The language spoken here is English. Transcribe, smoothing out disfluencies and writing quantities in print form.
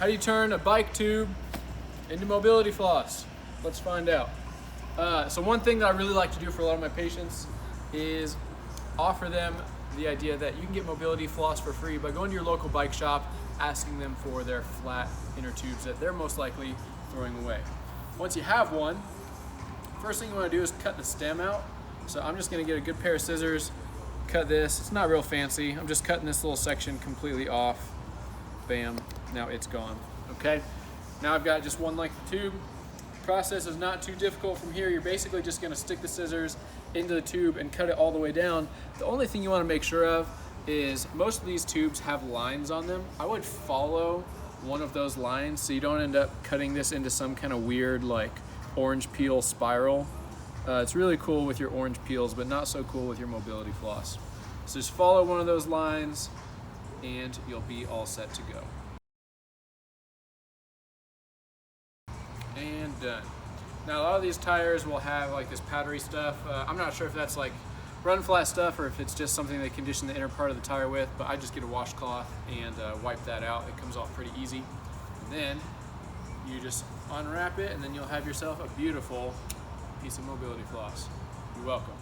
how do you turn a bike tube into mobility floss? Let's find out. So one thing that I really like to do for a lot of my patients is offer them the idea that you can get mobility floss for free by going to your local bike shop, asking them for their flat inner tubes that they're most likely throwing away. Once you have one, first thing you want to do is cut the stem out. So I'm just going to get a good pair of scissors, cut this. It's not real fancy. I'm just cutting this little section completely off. Bam, now it's gone. Okay, now I've got just one length of tube. The process is not too difficult from here. You're basically just going to stick the scissors into the tube and cut it all the way down. The only thing you want to make sure of is most of these tubes have lines on them. I would follow one of those lines so you don't end up cutting this into some kind of weird like orange peel spiral. It's really cool with your orange peels, but not so cool with your mobility floss. So just follow one of those lines and you'll be all set to go. And done. Now a lot of these tires will have like this powdery stuff. I'm not sure if that's like run flat stuff or if it's just something they condition the inner part of the tire with, but I just get a washcloth and wipe that out. It comes off pretty easy. And then you just unwrap it and then you'll have yourself a beautiful piece of mobility floss. You're welcome.